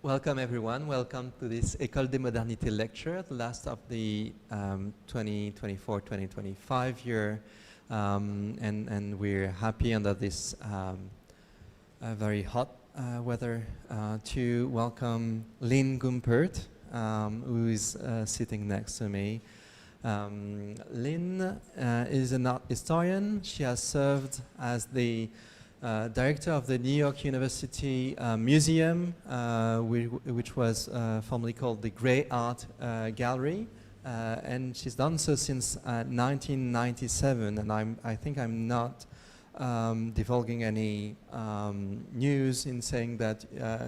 Welcome everyone, welcome to this École des Modernités lecture, the last of the 2024-2025 year, and we're happy under this very hot weather to welcome Lynn Gumpert, who is sitting next to me. Lynn is an art historian. She has served as the director of the New York University Museum, which was formerly called the Grey Art Gallery, and she's done so since 1997. And I think I'm not divulging any news in saying that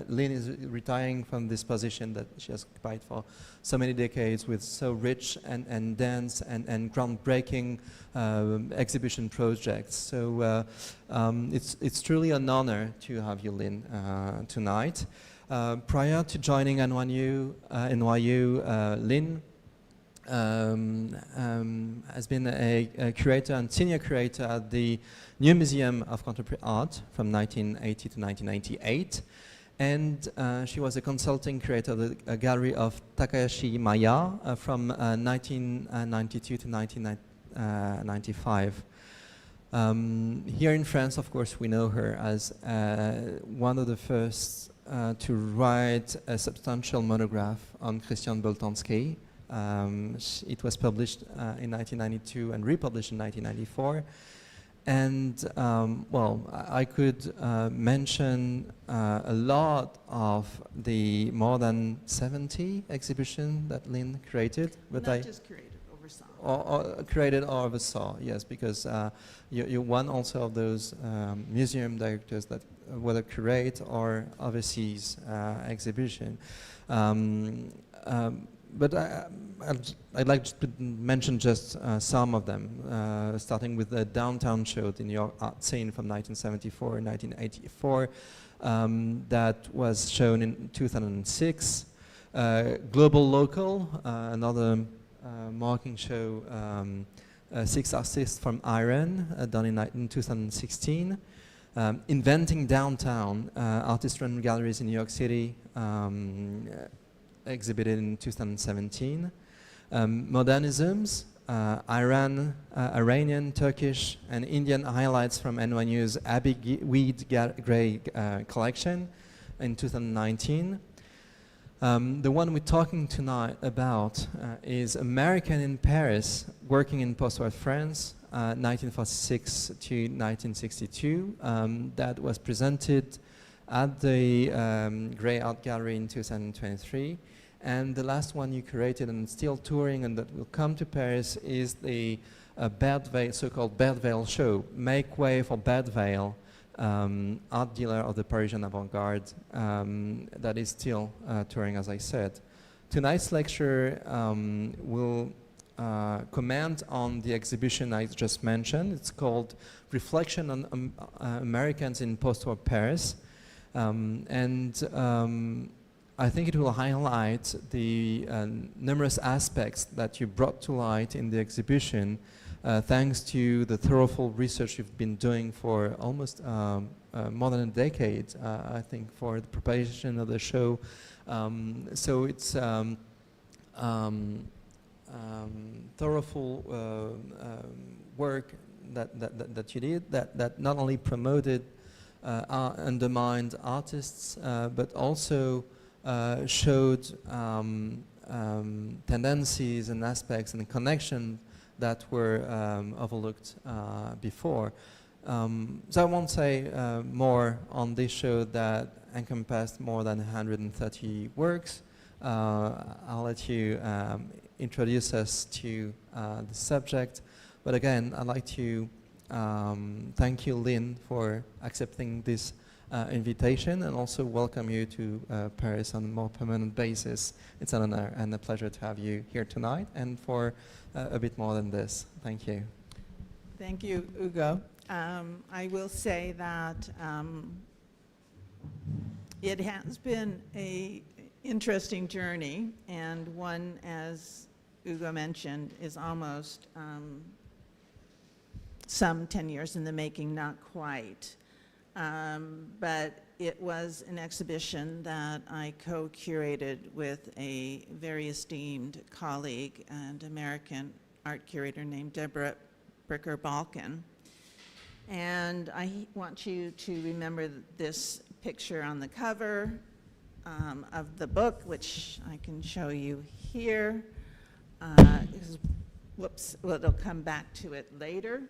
Lynn is retiring from this position that she has occupied for so many decades with so rich and dense and groundbreaking exhibition projects. So it's truly an honor to have you, Lynn, tonight. Prior to joining NYU, Lynn has been a curator and senior curator at the New Museum of Contemporary Art from 1980 to 1998. And she was a consulting curator of the gallery of Takahashi Maya from 1992 to 1995. Here in France, of course, we know her as one of the first to write a substantial monograph on Christian Boltanski. It was published in 1992 and republished in 1994. And well, I could mention a lot of the more than 70 exhibitions that Lynn created. But Not just created, oversaw. Or created or oversaw, yes, because you're one also of those museum directors that whether curate or oversees exhibition. But I'd like to mention just some of them, starting with the Downtown Show, the New York art scene from 1974 and 1984, that was shown in 2006. Global Local, another marking show, 6 artists from Iran, done in 2016. Inventing Downtown, artist-run galleries in New York City, exhibited in 2017. Modernisms, Iranian, Turkish, and Indian highlights from NYU's Abbey Weed Gray collection in 2019. The one we're talking tonight about is American in Paris, working in Postwar France, 1946 to 1962. That was presented at the Grey Art Gallery in 2023. And the last one you curated and still touring and that will come to Paris is the so-called Bad Veil show, Make Way for Bad Veil, art dealer of the Parisian avant-garde, that is still touring, as I said. Tonight's lecture will comment on the exhibition I just mentioned. It's called Reflection on Americans in Postwar Paris. I think it will highlight the numerous aspects that you brought to light in the exhibition, thanks to the thorough research you've been doing for almost more than a decade, I think, for the preparation of the show. So it's thorough work that you did that not only promoted undermined artists, but also showed tendencies and aspects and connection that were overlooked before. So I won't say more on this show that encompassed more than 130 works. I'll let you introduce us to the subject. But again, I'd like to thank you, Lynn, for accepting this invitation and also welcome you to Paris on a more permanent basis. It's an honor and a pleasure to have you here tonight and for a bit more than this. Thank you. Thank you, Hugo. I will say that it has been an interesting journey, and one, as Hugo mentioned, is almost some 10 years in the making, not quite. But it was an exhibition that I co-curated with a very esteemed colleague and American art curator named Debra Bricker Balken. And I want you to remember this picture on the cover of the book, which I can show you here. Whoops, well, it'll come back to it later.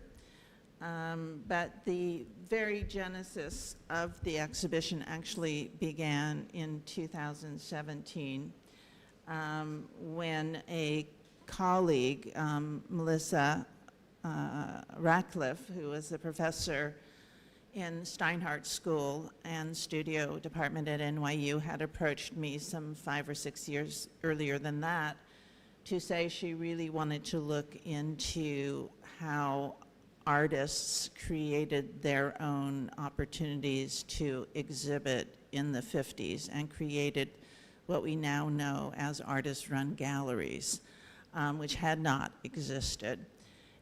But the very genesis of the exhibition actually began in 2017 when a colleague, Melissa Ratcliffe, who was a professor in Steinhardt School and Studio Department at NYU, had approached me some 5 or 6 years earlier than that to say she really wanted to look into how artists created their own opportunities to exhibit in the 50s and created what we now know as artist-run galleries, which had not existed.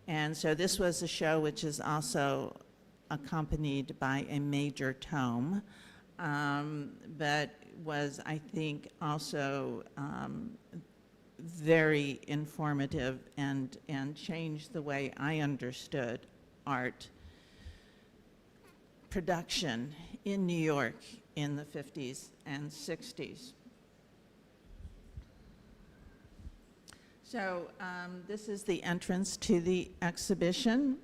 And so this was a show which is also accompanied by a major tome, but was, I think, also very informative and changed the way I understood art production in New York in the 50s and 60s. So this is the entrance to the exhibition.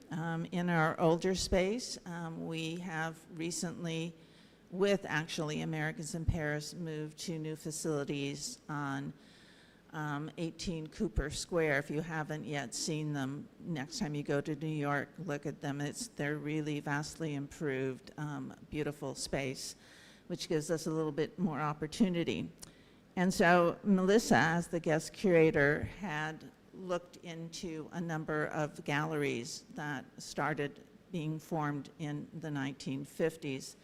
In our older space, we have recently, with actually Americans in Paris, moved to new facilities on 18 Cooper Square. If you haven't yet seen them, next time you go to New York, look at them. They're really vastly improved, beautiful space, which gives us a little bit more opportunity. And so Melissa, as the guest curator, had looked into a number of galleries that started being formed in the 1950s,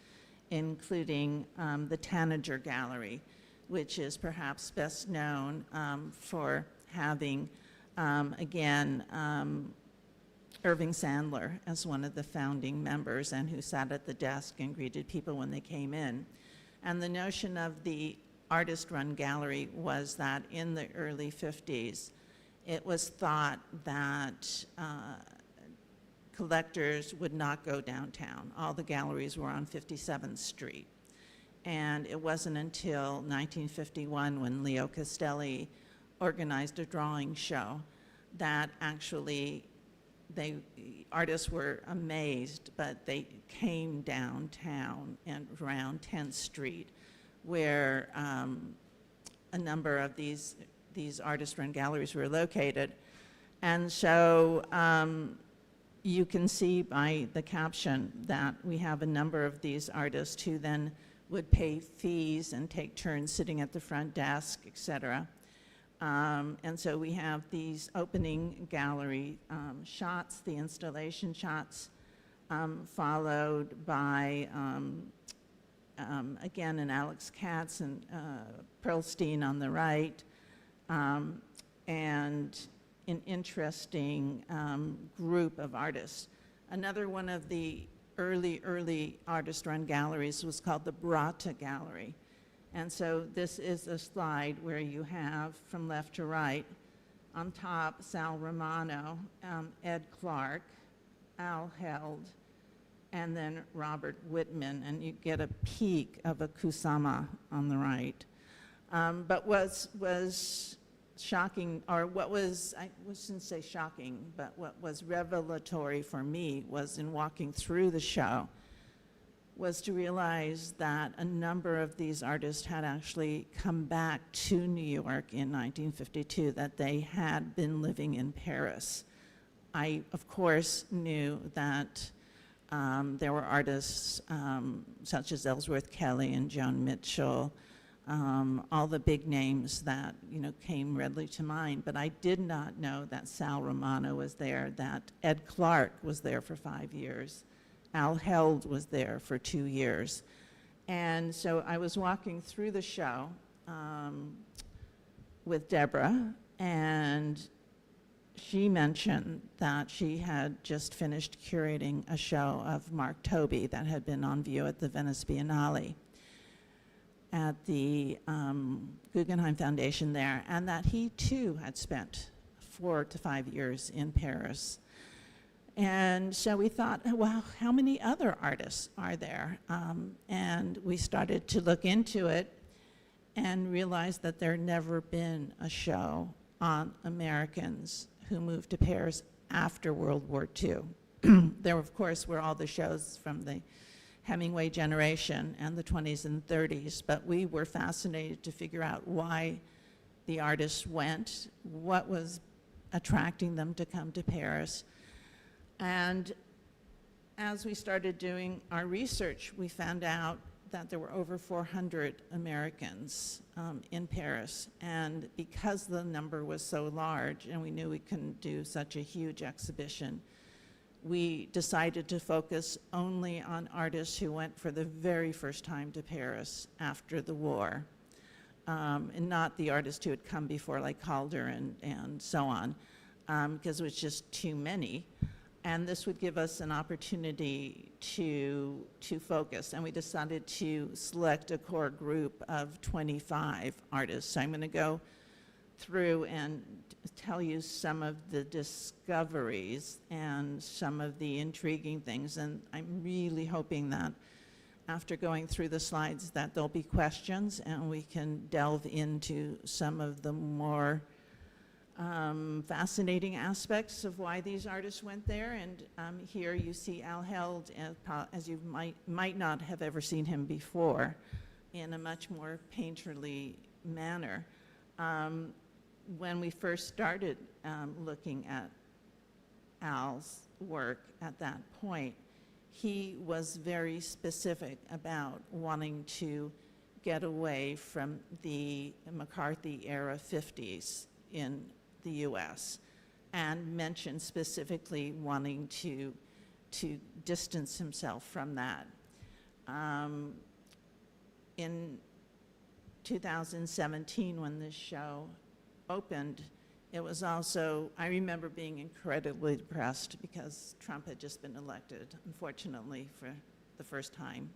including the Tanager Gallery, which is perhaps best known for having, again, Irving Sandler as one of the founding members and who sat at the desk and greeted people when they came in. And the notion of the artist-run gallery was that in the early 50s, it was thought that collectors would not go downtown. All the galleries were on 57th Street. And it wasn't until 1951 when Leo Castelli organized a drawing show that actually artists were amazed, but they came downtown and around 10th Street, where a number of these artist-run galleries were located. And so you can see by the caption that we have a number of these artists who then would pay fees and take turns sitting at the front desk, et cetera. And so we have these opening gallery shots, the installation shots, followed by, again, an Alex Katz and Pearlstein on the right, and an interesting group of artists. Another one of the early artist-run galleries was called the Brata Gallery. And so this is a slide where you have, from left to right, on top, Sal Romano, Ed Clark, Al Held, and then Robert Whitman, and you get a peek of a Kusama on the right. But was shocking, or what was, I shouldn't say shocking, but what was revelatory for me was in walking through the show, was to realize that a number of these artists had actually come back to New York in 1952, that they had been living in Paris. I, of course, knew that there were artists such as Ellsworth Kelly and Joan Mitchell, all the big names that came readily to mind, but I did not know that Sal Romano was there, that Ed Clark was there for 5 years, Al Held was there for 2 years. And so I was walking through the show with Debra, and she mentioned that she had just finished curating a show of Mark Toby that had been on view at the Venice Biennale at the Guggenheim Foundation there, and that he too had spent 4 to 5 years in Paris. And so we thought, well, how many other artists are there? And we started to look into it and realized that there had never been a show on Americans who moved to Paris after World War II. There, of course, were all the shows from the Hemingway generation and the 20s and 30s, but we were fascinated to figure out why the artists went, what was attracting them to come to Paris. And as we started doing our research, we found out that there were over 400 Americans in Paris. And because the number was so large and we knew we couldn't do such a huge exhibition, we decided to focus only on artists who went for the very first time to Paris after the war, and not the artists who had come before, like Calder and so on, because it was just too many. And this would give us an opportunity to focus. And we decided to select a core group of 25 artists. So I'm going to go through and tell you some of the discoveries and some of the intriguing things. And I'm really hoping that after going through the slides that there'll be questions and we can delve into some of the more fascinating aspects of why these artists went there. And here you see Al Held, as you might not have ever seen him before, in a much more painterly manner. When we first started looking at Al's work at that point, he was very specific about wanting to get away from the McCarthy-era 50s in the US, and mentioned specifically wanting to distance himself from that. In 2017, when this show opened, it was also, I remember being incredibly depressed because Trump had just been elected, unfortunately, for the first time.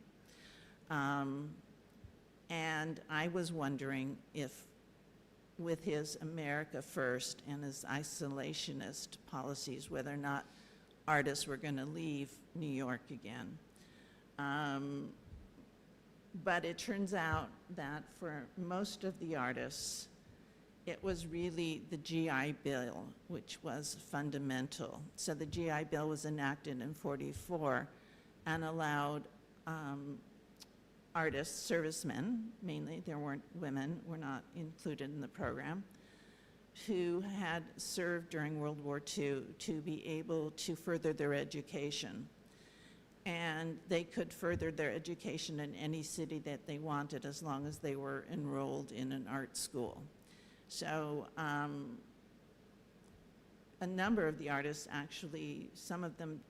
And I was wondering if, with his America First and his isolationist policies, whether or not artists were going to leave New York again. But it turns out that for most of the artists, it was really the GI Bill which was fundamental. So the GI Bill was enacted in '44 and allowed artists, servicemen mainly, there weren't women, were not included in the program, who had served during World War II to be able to further their education. And they could further their education in any city that they wanted as long as they were enrolled in an art school. So a number of the artists actually, some of them,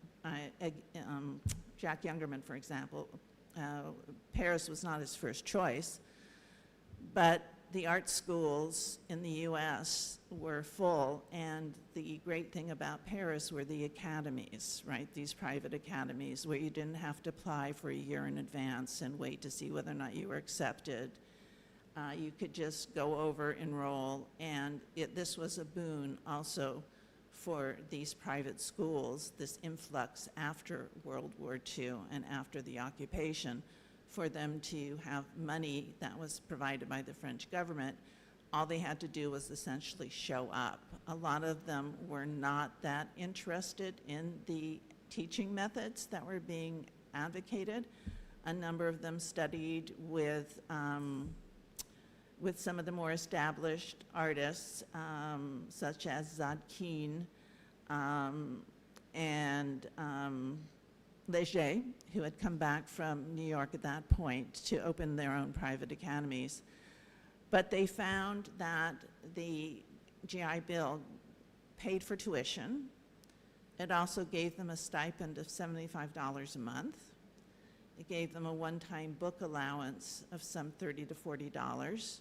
Jack Youngerman, for example, Paris was not his first choice, but the art schools in the US were full, and the great thing about Paris were the academies, right? These private academies where you didn't have to apply for a year in advance and wait to see whether or not you were accepted. You could just go over, enroll, and this was a boon also for these private schools, this influx after World War II and after the occupation, for them to have money that was provided by the French government. All they had to do was essentially show up. A lot of them were not that interested in the teaching methods that were being advocated. A number of them studied with some of the more established artists, such as Zadkine and Leger, who had come back from New York at that point to open their own private academies. But they found that the GI Bill paid for tuition. It also gave them a stipend of $75 a month. It gave them a one-time book allowance of some $30 to $40.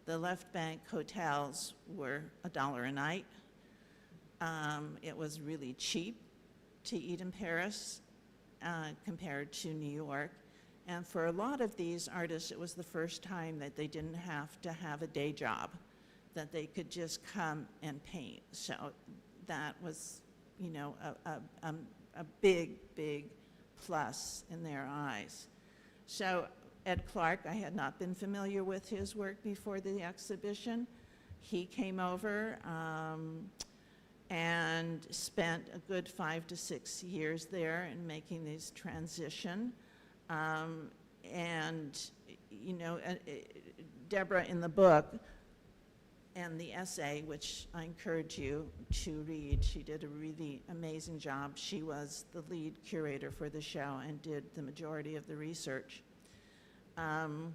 The left bank hotels were $1 a night. It was really cheap to eat in Paris compared to New York. And for a lot of these artists, it was the first time that they didn't have to have a day job, that they could just come and paint. So that was, you know, a big, big plus in their eyes. So Ed Clark, I had not been familiar with his work before the exhibition. He came over and spent a good 5 to 6 years there in making this transition. And, you know, Debra in the book and the essay, which I encourage you to read, she did a really amazing job. She was the lead curator for the show and did the majority of the research. Found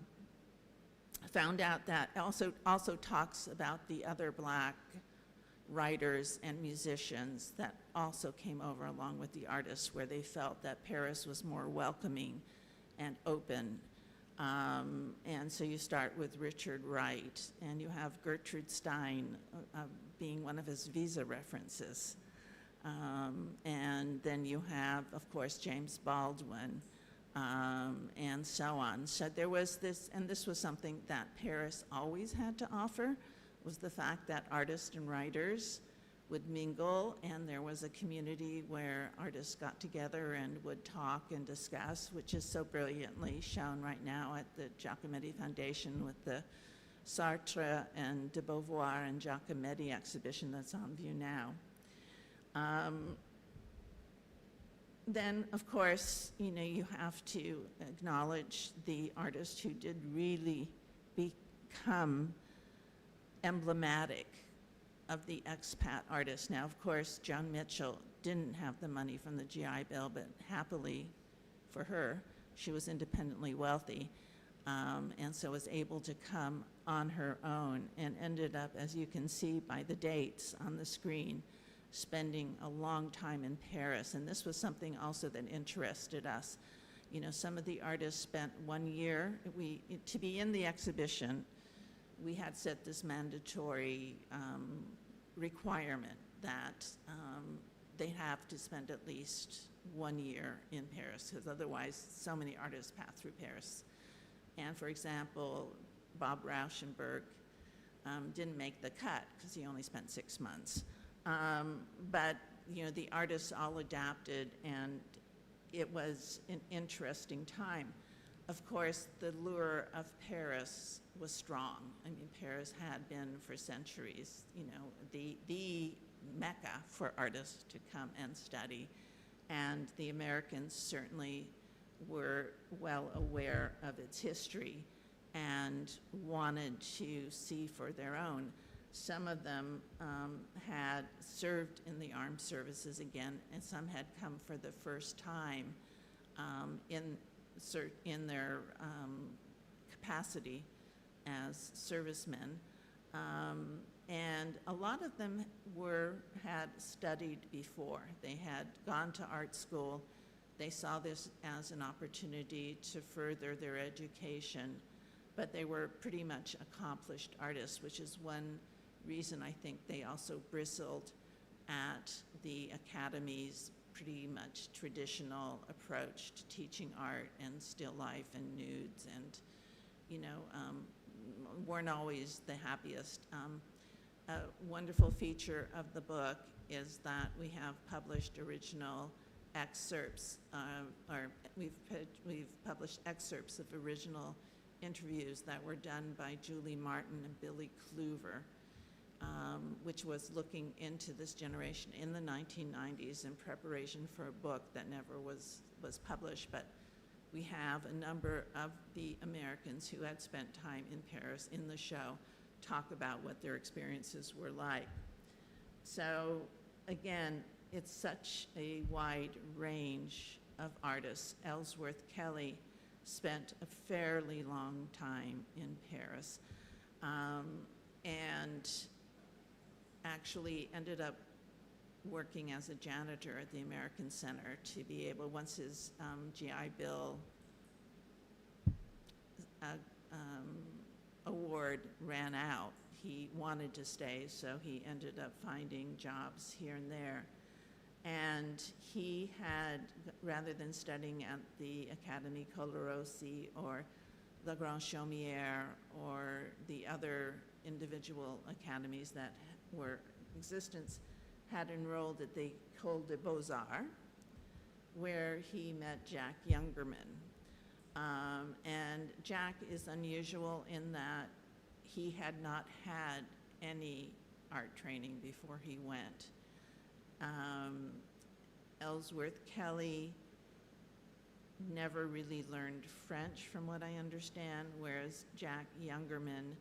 out that also talks about the other Black writers and musicians that also came over along with the artists, where they felt that Paris was more welcoming and open. And so you start with Richard Wright, and you have Gertrude Stein being one of his visa references. And then you have, of course, James Baldwin, and so on. So there was this, and this was something that Paris always had to offer, was the fact that artists and writers would mingle, and there was a community where artists got together and would talk and discuss, which is so brilliantly shown right now at the Giacometti Foundation with the Sartre and de Beauvoir and Giacometti exhibition that's on view now. Then, of course, you know, you have to acknowledge the artists who did really become emblematic of the expat artists. Now, of course, Joan Mitchell didn't have the money from the GI Bill, but happily for her, she was independently wealthy, and so was able to come on her own and ended up, as you can see by the dates on the screen, spending a long time in Paris. And this was something also that interested us. You know, some of the artists spent 1 year. To be in the exhibition, we had set this mandatory requirement that they have to spend at least 1 year in Paris, because otherwise so many artists pass through Paris. And for example, Bob Rauschenberg didn't make the cut because he only spent 6 months. But you know, the artists all adapted, and it was an interesting time. Of course, the lure of Paris was strong. I mean, Paris had been for centuries, you know, the mecca for artists to come and study. And the Americans certainly were well aware of its history and wanted to see for their own. Some of them had served in the armed services again, and some had come for the first time in their capacity as servicemen. And a lot of them had studied before. They had gone to art school. They saw this as an opportunity to further their education, but they were pretty much accomplished artists, which is one reason I think they also bristled at the Academy's pretty much traditional approach to teaching art and still life and nudes, and, you know, weren't always the happiest. A wonderful feature of the book is that we have published original excerpts, or we've published excerpts of original interviews that were done by Julie Martin and Billy Kluver, which was looking into this generation in the 1990s in preparation for a book that never was published. But we have a number of the Americans who had spent time in Paris in the show talk about what their experiences were like. So again, it's such a wide range of artists. Ellsworth Kelly spent a fairly long time in Paris, and actually ended up working as a janitor at the American Center to be able, once his GI Bill award ran out, he wanted to stay, so he ended up finding jobs here and there. And he had, rather than studying at the Académie Colarossi or the Grand Chaumière or the other individual academies that were in existence, had enrolled at the École des Beaux-Arts, where he met Jack Youngerman. And Jack is unusual in that he had not had any art training before he went. Ellsworth Kelly never really learned French, from what I understand, whereas Jack Youngerman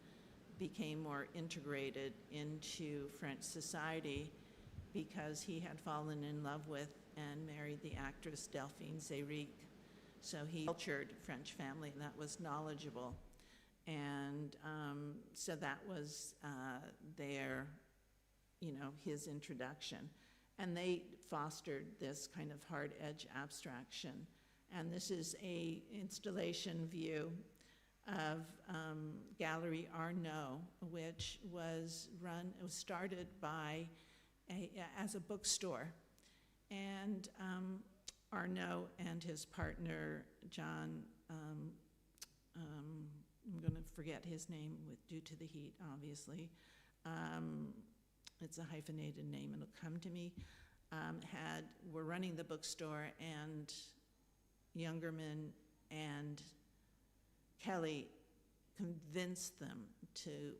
became more integrated into French society because he had fallen in love with and married the actress Delphine Seyrig. So he cultured French family that was knowledgeable. And so that was his introduction. And they fostered this kind of hard edge abstraction. And this is a installation view of Gallery Arnaud, which was started by as a bookstore. And Arnaud and his partner, John, I'm going to forget his name due to the heat, obviously. It's a hyphenated name, it'll come to me. Were running the bookstore, and Youngerman and Kelly convinced them to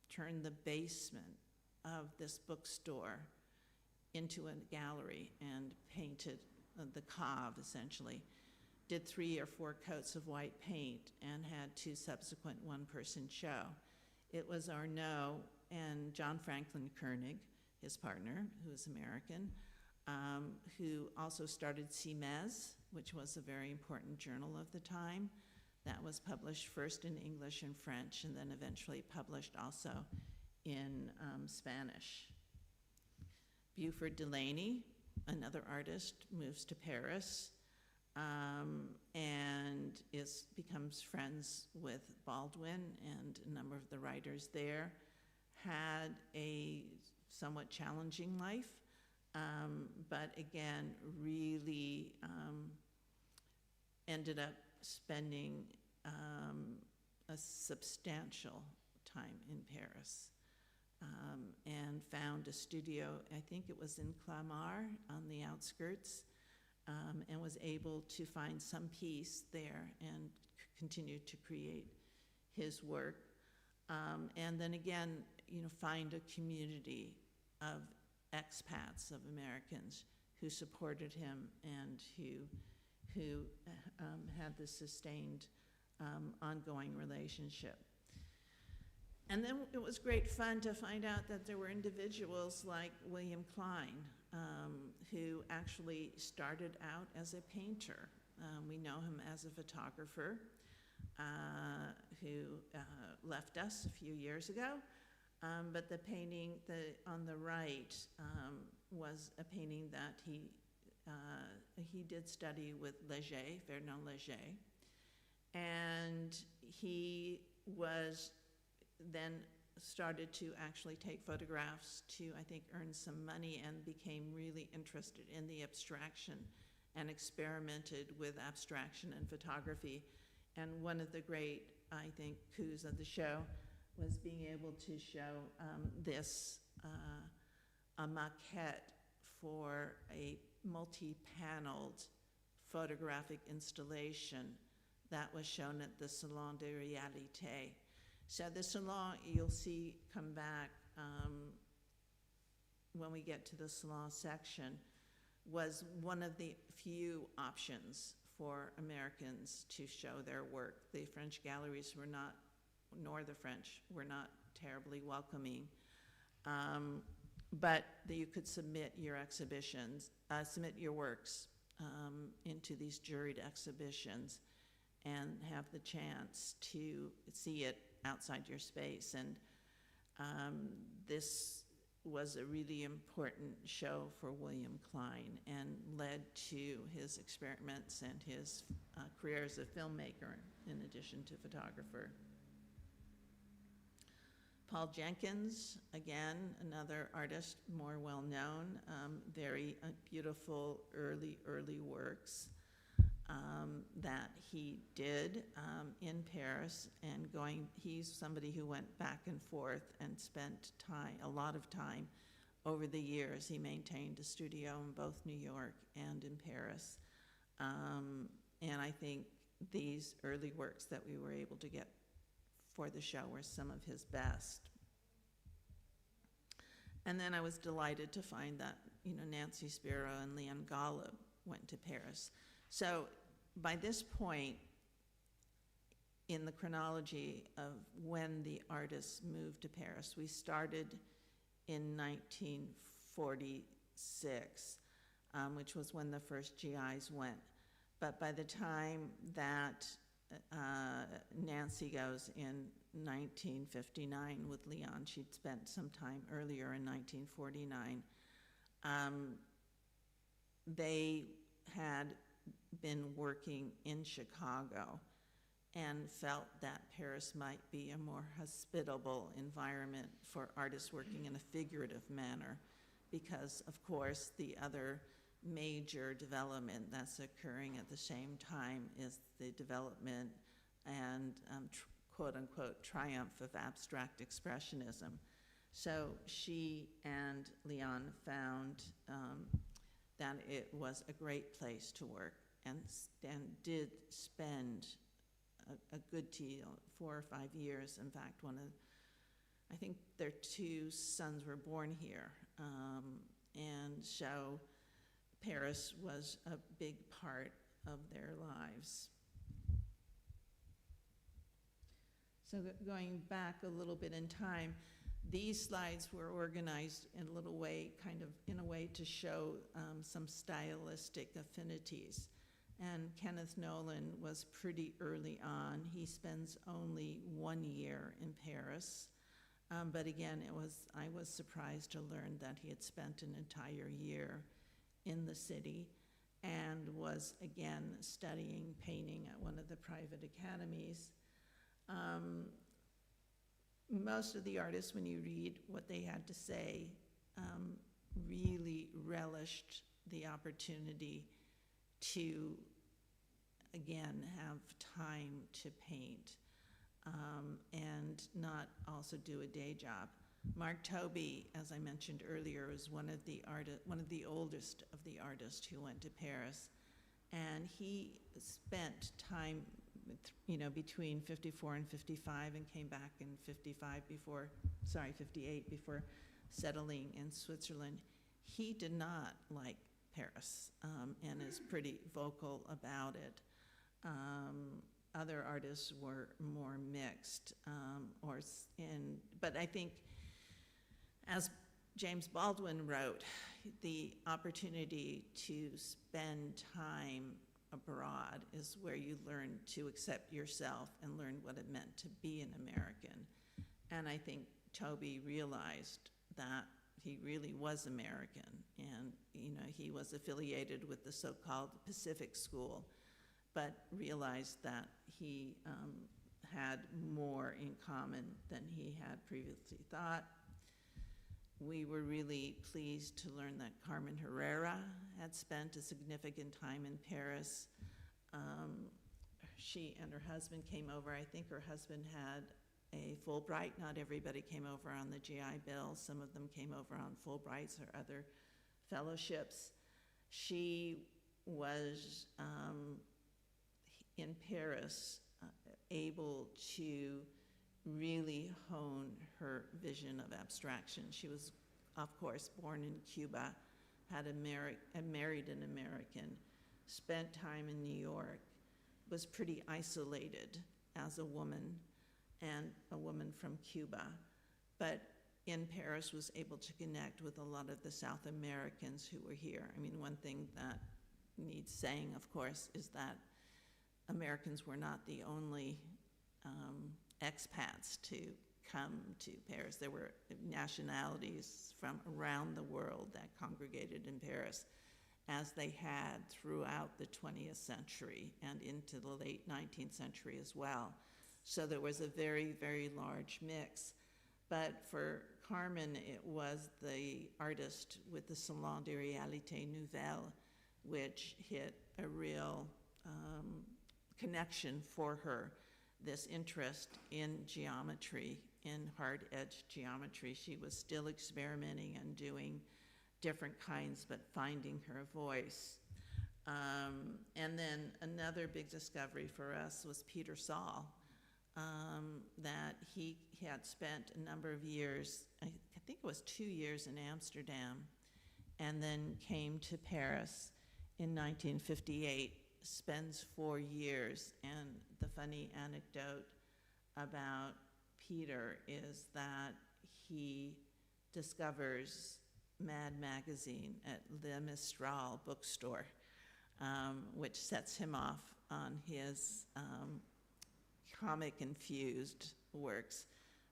turn the basement of this bookstore into a gallery and painted the cave, essentially. Did 3 or 4 coats of white paint and had 2 subsequent one-person show. It was Arnaud and John Franklin Koenig, his partner, who is American, who also started Simez, which was a very important journal of the time. That was published first in English and French, and then eventually published also in Spanish. Buford Delaney, another artist, moves to Paris and becomes friends with Baldwin and a number of the writers there. Had a somewhat challenging life, but again, really ended up spending a substantial time in Paris. And found a studio, I think it was in Clamart on the outskirts, and was able to find some peace there and continue to create his work. And then again, find a community of expats, of Americans who supported him and who had this sustained ongoing relationship. And then it was great fun to find out that there were individuals like William Klein, who actually started out as a painter. We know him as a photographer, who left us a few years ago. But the painting on the right was a painting that he did study with Léger, Fernand Léger. And he was then started to actually take photographs to, I think, earn some money, and became really interested in the abstraction and experimented with abstraction and photography. And one of the great, I think, coups of the show was being able to show a maquette for a multi-paneled photographic installation that was shown at the Salon des Réalités. So the salon, you'll see come back when we get to the salon section, was one of the few options for Americans to show their work. The French galleries were not, nor the French, were not terribly welcoming. But you could submit your exhibitions, submit your works into these juried exhibitions and have the chance to see it outside your space. And this was a really important show for William Klein and led to his experiments and his career as a filmmaker in addition to photographer. Paul Jenkins, again, another artist, more well-known, very beautiful early works that he did in Paris, and he's somebody who went back and forth and spent a lot of time over the years. He maintained a studio in both New York and in Paris. And I think these early works that we were able to get for the show were some of his best. And then I was delighted to find that, Nancy Spiro and Leon Golub went to Paris. So by this point in the chronology of when the artists moved to Paris, we started in 1946, which was when the first GIs went. But by the time that Nancy goes in 1959 with Leon, she'd spent some time earlier in 1949, they had been working in Chicago and felt that Paris might be a more hospitable environment for artists working in a figurative manner, because of course the other major development that's occurring at the same time is the development and quote-unquote triumph of abstract expressionism. So she and Leon found that it was a great place to work, and did spend a good deal, 4 or 5 years. In fact, I think their 2 sons were born here, and so Paris was a big part of their lives. So going back a little bit in time, these slides were organized in a little way, kind of in a way to show some stylistic affinities. And Kenneth Nolan was pretty early on. He spends only 1 year in Paris. But again, I was surprised to learn that he had spent an entire year in the city and was again studying painting at one of the private academies. Most of the artists, when you read what they had to say, really relished the opportunity to, again, have time to paint and not also do a day job. Mark Tobey, as I mentioned earlier, was one of the oldest of the artists who went to Paris, and he spent time, between 54 and 55, and came back in 58 before settling in Switzerland. He did not like Paris, and is pretty vocal about it. Other artists were more mixed, but I think, as James Baldwin wrote, the opportunity to spend time abroad is where you learn to accept yourself and learn what it meant to be an American. And I think Tobey realized that he really was American, and he was affiliated with the so-called Pacific School, but realized that he had more in common than he had previously thought. We were really pleased to learn that Carmen Herrera had spent a significant time in Paris. She and her husband came over. I think her husband had a Fulbright. Not everybody came over on the GI Bill. Some of them came over on Fulbrights or other fellowships. She was in Paris able to really hone her vision of abstraction. She was, of course, born in Cuba, had married an American, spent time in New York, was pretty isolated as a woman, and a woman from Cuba, but in Paris was able to connect with a lot of the South Americans who were here. I mean, one thing that needs saying, of course, is that Americans were not the only expats to come to Paris. There were nationalities from around the world that congregated in Paris, as they had throughout the 20th century and into the late 19th century as well. So there was a very, very large mix. But for Carmen, it was the artist with the Salon de Réalité Nouvelle, which hit a real connection for her, this interest in geometry, in hard-edged geometry. She was still experimenting and doing different kinds, but finding her voice. And then another big discovery for us was Peter Saul, that he had spent a number of years, I think it was 2 years in Amsterdam, and then came to Paris in 1958, spends 4 years. And the funny anecdote about Peter is that he discovers Mad Magazine at Le Mistral bookstore, which sets him off on his comic-infused works.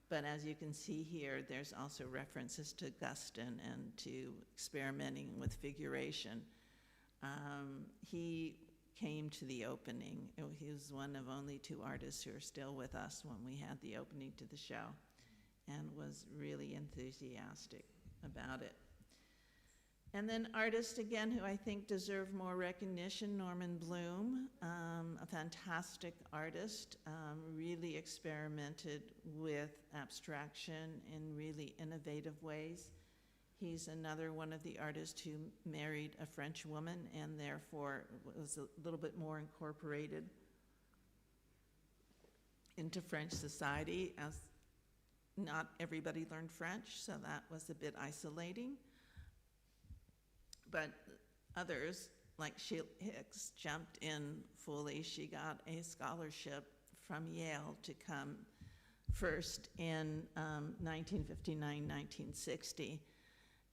But as you can see here, there's also references to Guston and to experimenting with figuration. He came to the opening. He was one of only 2 artists who are still with us when we had the opening to the show, and was really enthusiastic about it. And then artists, again, who I think deserve more recognition, Norman Bloom, a fantastic artist, really experimented with abstraction in really innovative ways. He's another one of the artists who married a French woman and therefore was a little bit more incorporated into French society, as not everybody learned French, so that was a bit isolating. But others, like Sheila Hicks, jumped in fully. She got a scholarship from Yale to come first in 1959, 1960,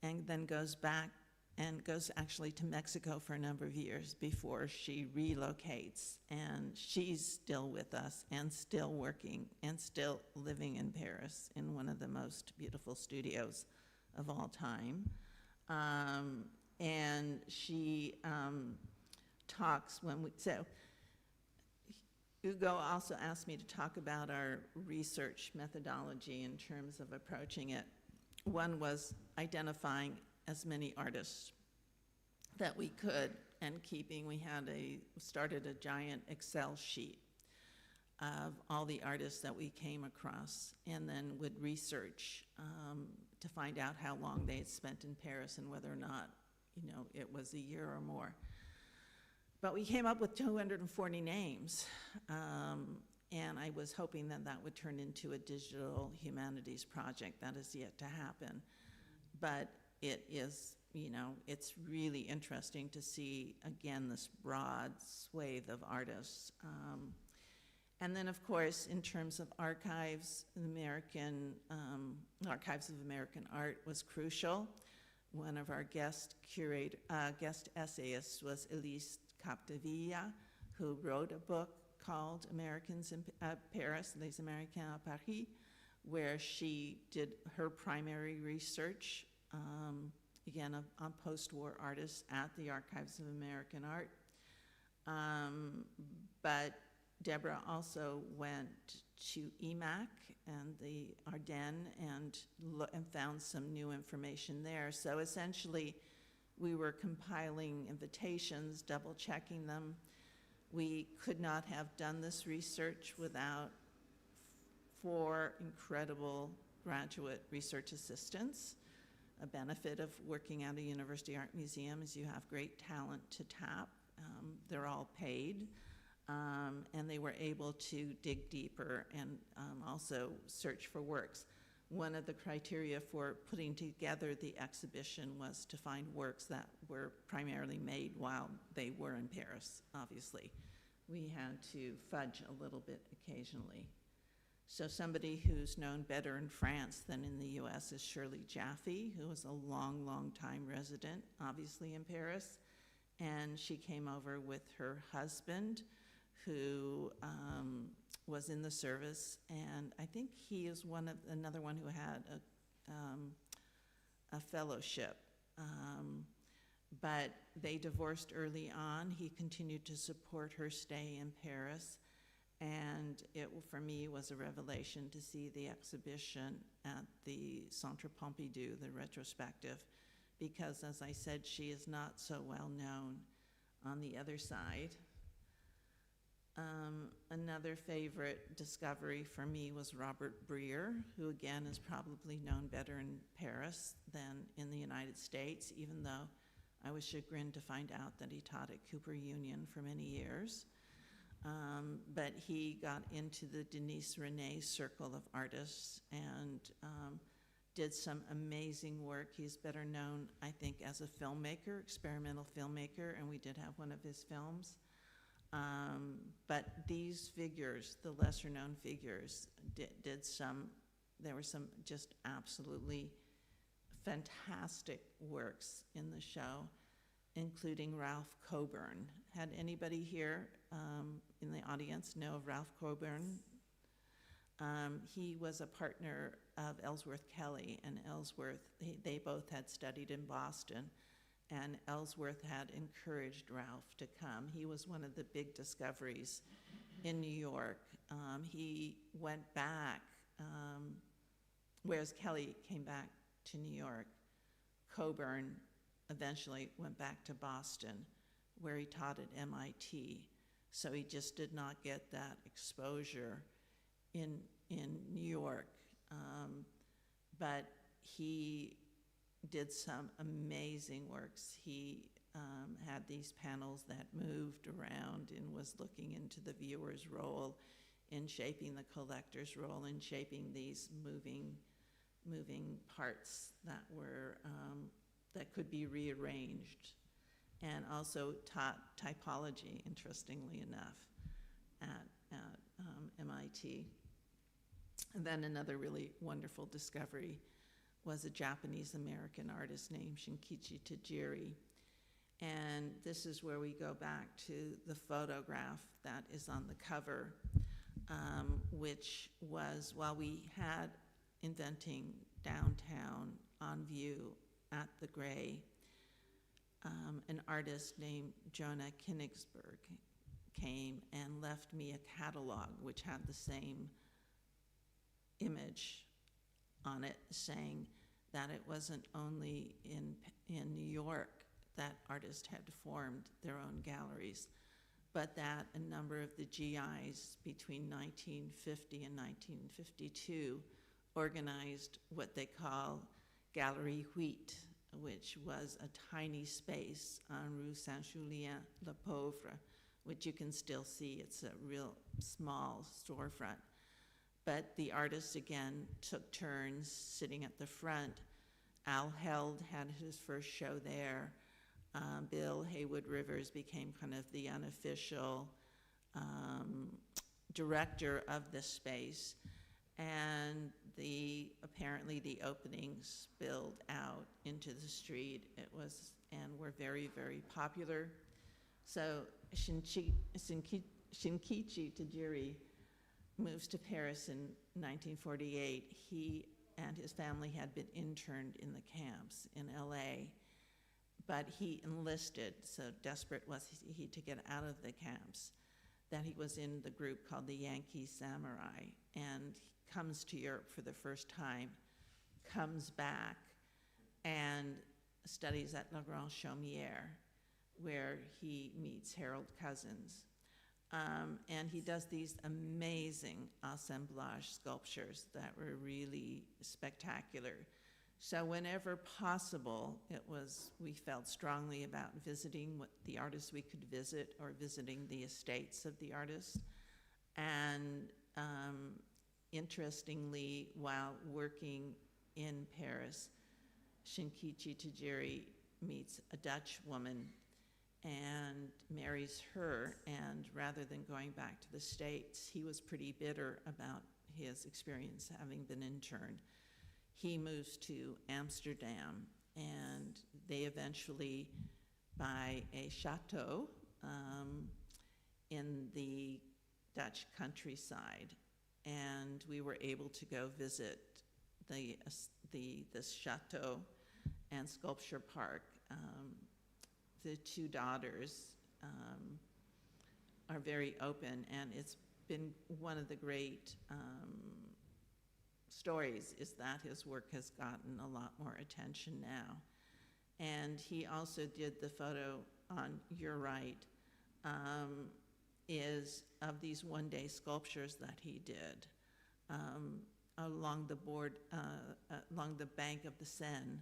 and then goes back and goes actually to Mexico for a number of years before she relocates. And she's still with us and still working and still living in Paris in one of the most beautiful studios of all time. And she talks when we, so Hugo also asked me to talk about our research methodology in terms of approaching it. One was identifying as many artists that we could and keeping, we had started a giant Excel sheet of all the artists that we came across, and then would research to find out how long they had spent in Paris and whether or not, you know, it was a year or more. But we came up with 240 names, and I was hoping that that would turn into a digital humanities project. That is yet to happen. But it is, you know, it's really interesting to see, again, this broad swathe of artists. And then, of course, in terms of archives, the American Archives of American Art was crucial. One of our guest essayists was Elise Capdevilla, who wrote a book called Americans in Paris, Les Américains à Paris, where she did her primary research, again, on post-war artists at the Archives of American Art. But Debra also went to EMAC and the Ardennes and found some new information there. So essentially, we were compiling invitations, double-checking them. We could not have done this research without 4 incredible graduate research assistants. A benefit of working at a university art museum is you have great talent to tap. They're all paid. And they were able to dig deeper and also search for works. One of the criteria for putting together the exhibition was to find works that were primarily made while they were in Paris, obviously. We had to fudge a little bit occasionally. So somebody who's known better in France than in the US is Shirley Jaffe, who was a long, long time resident, obviously in Paris. And she came over with her husband, who was in the service, and I think he is another one who had a fellowship. But they divorced early on. He continued to support her stay in Paris, And it, for me, was a revelation to see the exhibition at the Centre Pompidou, the retrospective, because, as I said, she is not so well known on the other side. Another favorite discovery for me was Robert Breer, who again is probably known better in Paris than in the United States, even though I was chagrined to find out that he taught at Cooper Union for many years. But he got into the Denise René circle of artists and did some amazing work. He's better known, I think, as a filmmaker, experimental filmmaker, and we did have one of his films. But these figures, the lesser known figures, there were some just absolutely fantastic works in the show, including Ralph Coburn. Had anybody here in the audience know of Ralph Coburn? He was a partner of Ellsworth Kelly, and Ellsworth, they both had studied in Boston, and Ellsworth had encouraged Ralph to come. He was one of the big discoveries in New York. He went back, whereas Kelly came back to New York. Coburn eventually went back to Boston, where he taught at MIT. So he just did not get that exposure in New York. But he did some amazing works. He had these panels that moved around and was looking into the viewer's role in shaping the collector's role, in shaping these moving parts that were that could be rearranged, and also taught typology, interestingly enough, at MIT. And then another really wonderful discovery was a Japanese-American artist named Shinichi Tjiri. And this is where we go back to the photograph that is on the cover, which was, while we had Inventing Downtown on view at the Gray, an artist named Jonah Kenigsberg came and left me a catalog which had the same image on it, saying that it wasn't only in New York that artists had formed their own galleries, but that a number of the GIs between 1950 and 1952 organized what they call Galerie Huit, which was a tiny space on Rue Saint-Julien-le-Pauvre, which you can still see. It's a real small storefront. But the artists, again, took turns sitting at the front. Al Held had his first show there. Bill Haywood Rivers became kind of the unofficial director of this space. And apparently the openings spilled out into the street. And were very, very popular. So Shinichi Tjiri moves to Paris in 1948. He and his family had been interned in the camps in LA, but he enlisted, so desperate was he to get out of the camps, that he was in the group called the Yankee Samurai, and he comes to Europe for the first time, comes back, and studies at La Grande Chaumière, where he meets Harold Cousins. And he does these amazing assemblage sculptures that were really spectacular. So whenever possible, we felt strongly about visiting what the artists we could visit, or visiting the estates of the artists. And interestingly, while working in Paris, Shinichi Tjiri meets a Dutch woman and marries her, and rather than going back to the States, he was pretty bitter about his experience having been interned. He moves to Amsterdam, and they eventually buy a chateau in the Dutch countryside, and we were able to go visit this chateau and sculpture park. The two daughters are very open, and it's been one of the great stories is that his work has gotten a lot more attention now. And he also did the photo on your right, is of these one-day sculptures that he did along the board, along the bank of the Seine,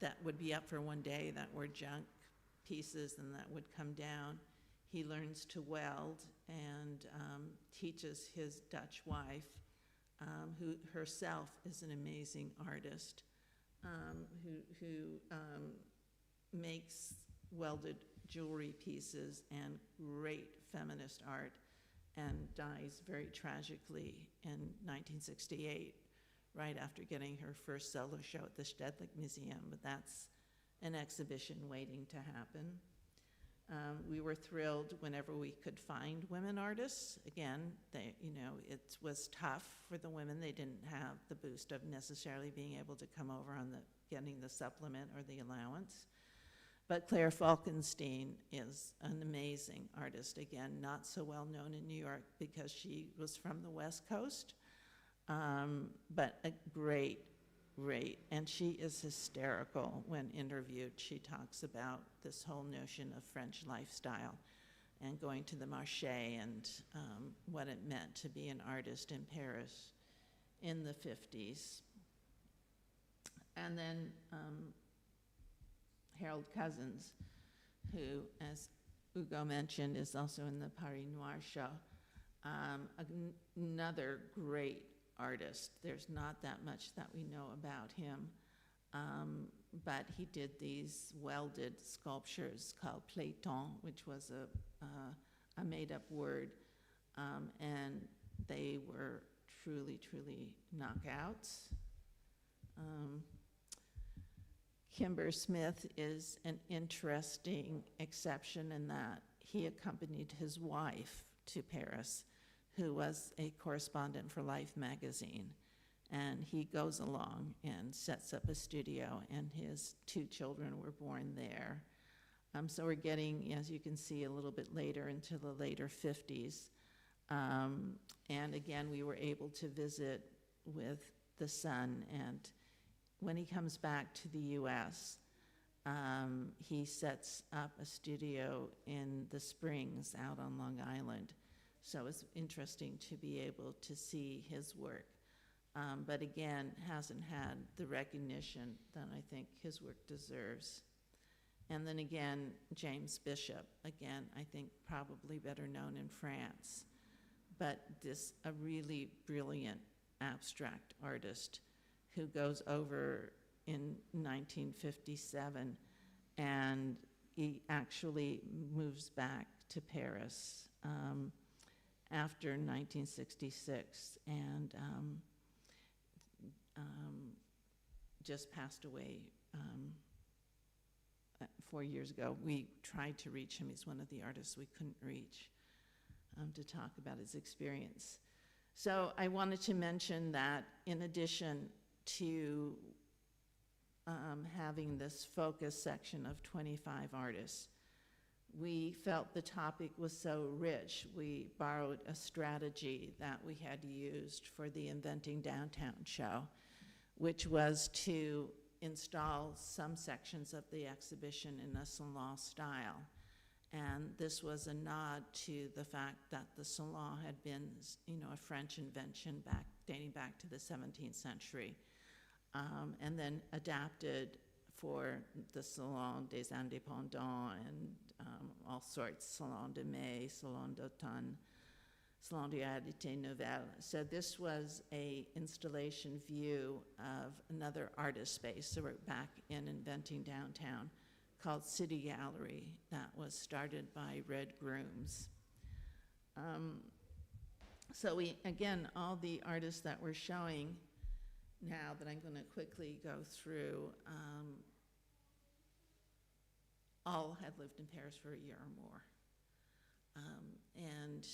that would be up for one day, that were junk pieces and that would come down. He learns to weld and teaches his Dutch wife, who herself is an amazing artist, who makes welded jewelry pieces and great feminist art, and dies very tragically in 1968, right after getting her first solo show at the Stedelijk Museum, but that's an exhibition waiting to happen. We were thrilled whenever we could find women artists. Again, it was tough for the women. They didn't have the boost of necessarily being able to come over on getting the supplement or the allowance. But Claire Falkenstein is an amazing artist. Again, not so well known in New York because she was from the West Coast, but a great, and she is hysterical when interviewed. She talks about this whole notion of French lifestyle and going to the marché and what it meant to be an artist in Paris in the 50s. And then Harold Cousins, who, as Hugo mentioned, is also in the Paris Noir show. Another great artist. There's not that much that we know about him, but he did these welded sculptures called Playton, which was a made-up word, and they were truly, truly knockouts. Kimber Smith is an interesting exception in that he accompanied his wife to Paris, who was a correspondent for Life magazine. And he goes along and sets up a studio, and his 2 children were born there. So we're getting, as you can see, a little bit later into the later 50s. And again, we were able to visit with the son, and when he comes back to the US, he sets up a studio in the Springs out on Long Island. So it's interesting to be able to see his work. But again, hasn't had the recognition that I think his work deserves. And then again, James Bishop, again, I think probably better known in France, but a really brilliant abstract artist who goes over in 1957, and he actually moves back to Paris after 1966, and just passed away 4 years ago. We tried to reach him. He's one of the artists we couldn't reach to talk about his experience. So I wanted to mention that in addition to having this focus section of 25 artists, we felt the topic was so rich, we borrowed a strategy that we had used for the Inventing Downtown show, which was to install some sections of the exhibition in a salon style. And this was a nod to the fact that the salon had been, a French invention dating back to the 17th century, and then adapted for the Salon des Indépendants and all sorts, Salon de Mai, Salon d'automne, Salon de Réalité Nouvelle. So this was a installation view of another artist space. So we're back in Inventing Downtown, called City Gallery, that was started by Red Grooms. So again, all the artists that we're showing now that I'm going to quickly go through, all had lived in Paris for a year or more. And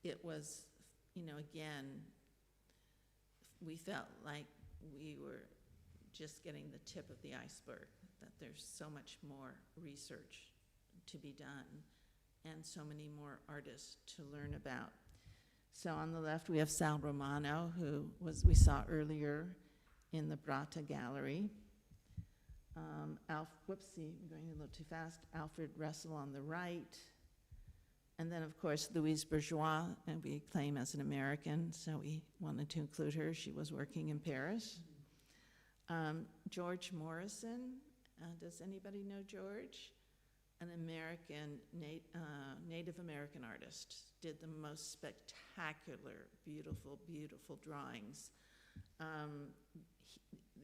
it was, again, we felt like we were just getting the tip of the iceberg, that there's so much more research to be done and so many more artists to learn about. So on the left, we have Sal Romano, who we saw earlier in the Bratta Gallery. Whoopsie, I'm going a little too fast. Alfred Russell on the right. And then, of course, Louise Bourgeois, and we claim as an American, so we wanted to include her. She was working in Paris. George Morrison, does anybody know George? An American, Native American artist, did the most spectacular, beautiful, beautiful drawings.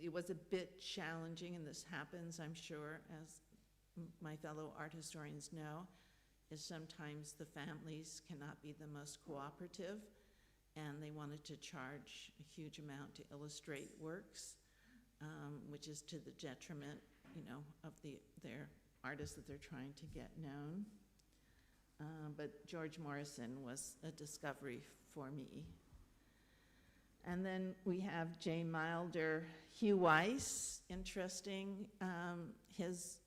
It was a bit challenging, and this happens, I'm sure, as my fellow art historians know, is sometimes the families cannot be the most cooperative, and they wanted to charge a huge amount to illustrate works, which is to the detriment, of their artists that they're trying to get known. But George Morrison was a discovery for me. And then we have J. Mildrehugh Weiss, interesting. His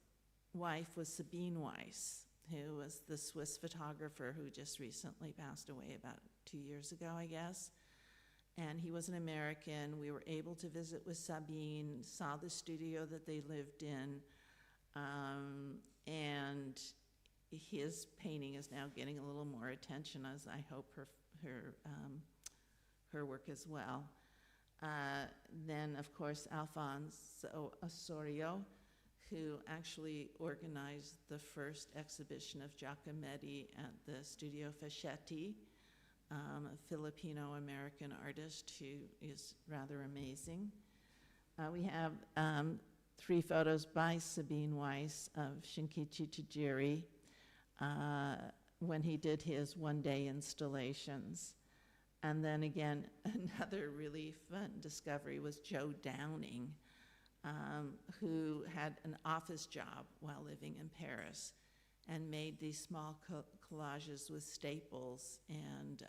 wife was Sabine Weiss, who was the Swiss photographer who just recently passed away about 2 years ago, I guess. And he was an American. We were able to visit with Sabine, saw the studio that they lived in, and his painting is now getting a little more attention, as I hope her work as well. Then, of course, Alfonso Osorio, who actually organized the first exhibition of Giacometti at the Studio Fascetti, a Filipino-American artist who is rather amazing. We have 3 photos by Sabine Weiss of Shinichi Tjiri when he did his one-day installations. And then again, another really fun discovery was Joe Downing, who had an office job while living in Paris and made these small collages with staples and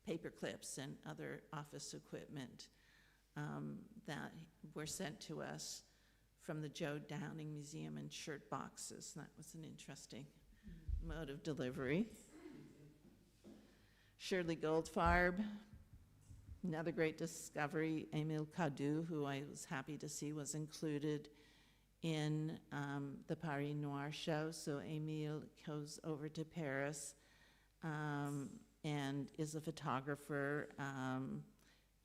paper clips and other office equipment that were sent to us from the Joe Downing Museum in shirt boxes. That was an interesting mode of delivery. Shirley Goldfarb, another great discovery. Émile Caudu, who I was happy to see was included in the Paris Noir show. So Émile goes over to Paris and is a photographer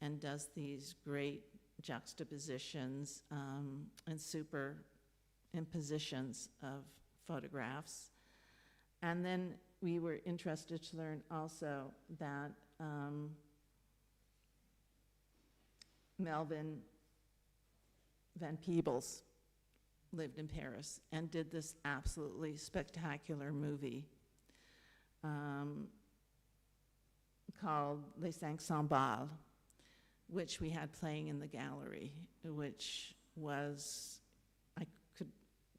and does these great juxtapositions and superimpositions of photographs. And then we were interested to learn also that Melvin Van Peebles lived in Paris and did this absolutely spectacular movie called Les 500 Balles, which we had playing in the gallery, which was, I could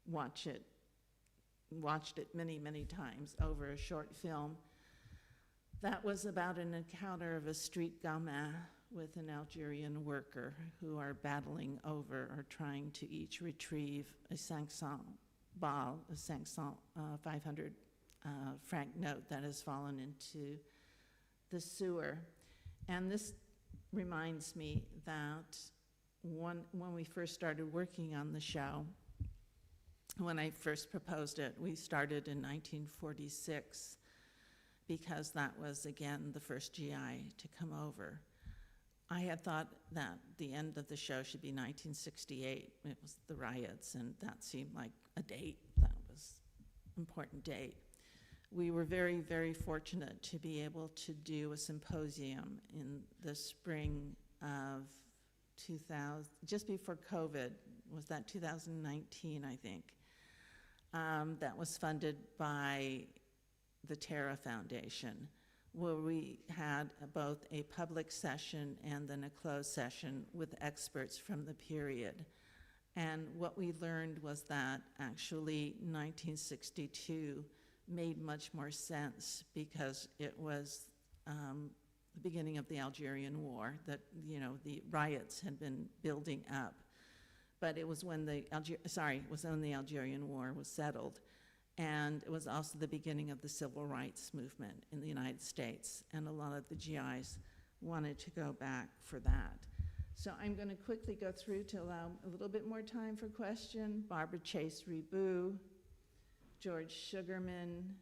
watched it many, many times over a short film. That was about an encounter of a street gamin with an Algerian worker who are battling over or trying to each retrieve a 500 balles, a 500 franc note that has fallen into the sewer. And this reminds me that when we first started working on the show, when I first proposed it, we started in 1946 because that was, again, the first GI to come over. I had thought that the end of the show should be 1968. It was the riots, and that seemed like a date. That was an important date. We were very, very fortunate to be able to do a symposium in the spring of 2000, just before COVID, was that 2019, I think. That was funded by the Terra Foundation, where we had both a public session and then a closed session with experts from the period. And what we learned was that actually 1962 made much more sense because it was the beginning of the Algerian War, that, the riots had been building up. But it was when the Algerian War was settled. And it was also the beginning of the civil rights movement in the United States, and a lot of the GIs wanted to go back for that. So I'm going to quickly go through to allow a little bit more time for question. Barbara Chase Ribou, George Sugarman.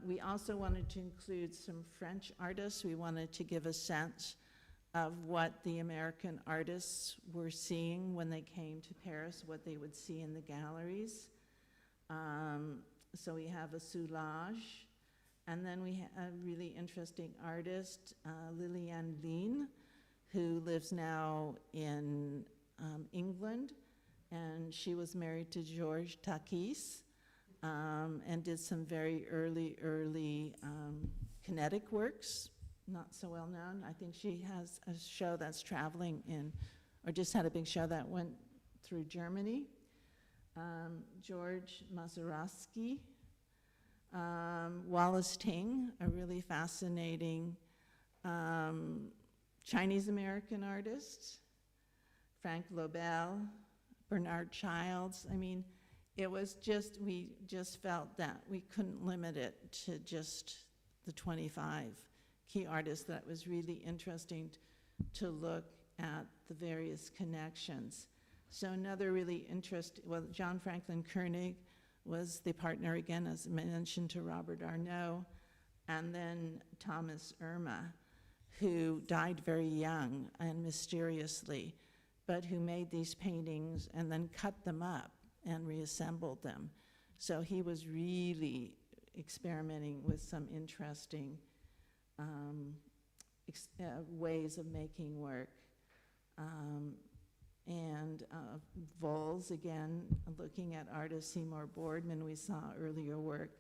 We also wanted to include some French artists. We wanted to give a sense of what the American artists were seeing when they came to Paris, what they would see in the galleries. So we have a Soulage, and then we have a really interesting artist, Liliane Lynn, who lives now in England, and she was married to Georges Takis, and did some very early kinetic works, not so well known. I think she has a show that's traveling in, or just had a big show that went through Germany. George Mazeroski, Wallace Ting, a really fascinating Chinese-American artist, Frank Lobel, Bernard Childs. I mean, it was just, we just felt that we couldn't limit it to just the 25 key artists. That was really interesting to look at the various connections. So another really interesting, well, John Franklin Koenig was the partner again, as mentioned, to Robert Arnault, and then Thomas Irma, who died very young and mysteriously, but who made these paintings and then cut them up and reassembled them. So he was really experimenting with some interesting ways of making work. And Vols, again, looking at artist Seymour Boardman, we saw earlier work.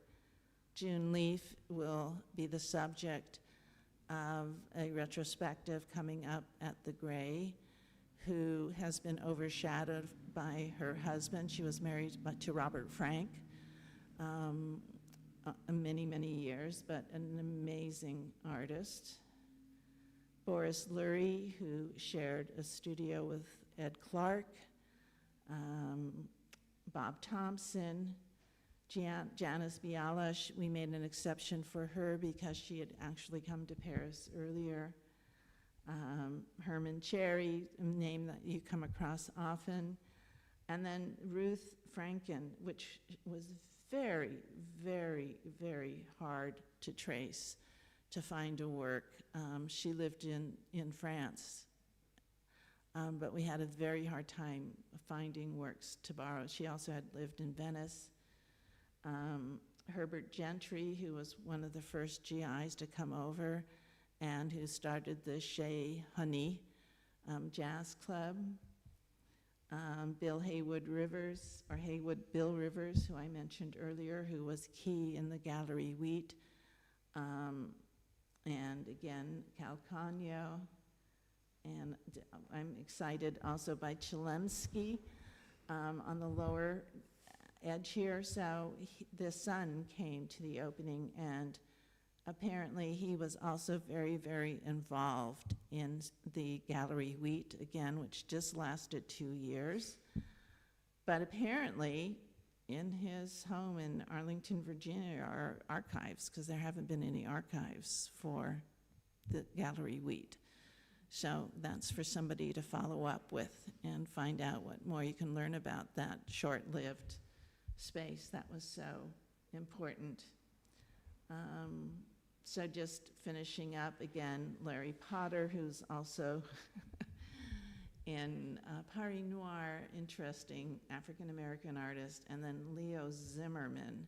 June Leaf will be the subject of a retrospective coming up at the Gray, who has been overshadowed by her husband. She was married to Robert Frank many years, but an amazing artist. Boris Lurie, who shared a studio with Ed Clark, Bob Thompson, Janice Bialash. We made an exception for her because she had actually come to Paris earlier. Herman Cherry, a name that you come across often. And then Ruth Franken, which was very hard to trace, to find a work. She lived in France, but we had a very hard time finding works to borrow. She also had lived in Venice. Herbert Gentry, who was one of the first GIs to come over and who started the Chez Honey Jazz Club. Bill Haywood Rivers, or Haywood Bill Rivers, who I mentioned earlier, who was key in the Gallery Wheat. And again, Calcagno. And I'm excited also by Chilemsky on the lower edge here. So the son came to the opening, and apparently he was also very involved in the Gallery Wheat, again, which just lasted 2 years. But apparently, in his home in Arlington, Virginia, are archives, because there haven't been any archives for the Gallery Wheat. So that's for somebody to follow up with and find out what more you can learn about that short-lived space that was so important. So just finishing up, again, Larry Potter, who's also in Paris Noir, interesting African-American artist, and then Leo Zimmerman,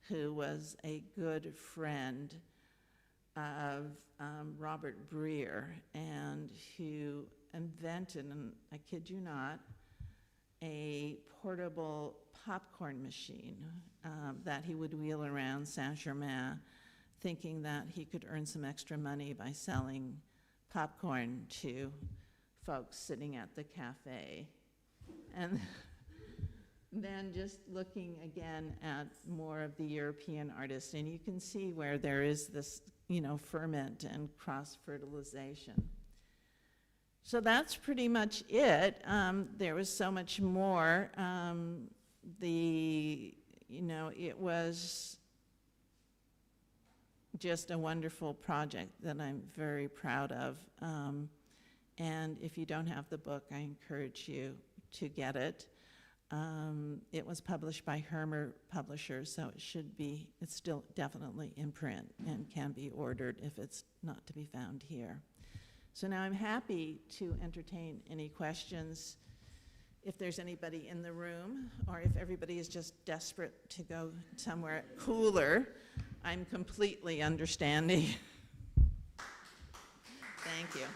who was a good friend of Robert Breer, and who invented, and I kid you not, a portable popcorn machine that he would wheel around Saint-Germain, thinking that he could earn some extra money by selling popcorn to folks sitting at the cafe. And then just looking again at more of the European artists, and you can see where there is this, ferment and cross-fertilization. So that's pretty much it. There was so much more. The you know, it was just a wonderful project that I'm very proud of. And if you don't have the book, I encourage you to get it. It was published by Hermer Publishers, so it's still definitely in print and can be ordered if it's not to be found here. So now I'm happy to entertain any questions. If there's anybody in the room, or if everybody is just desperate to go somewhere cooler, I'm completely understanding. Thank you.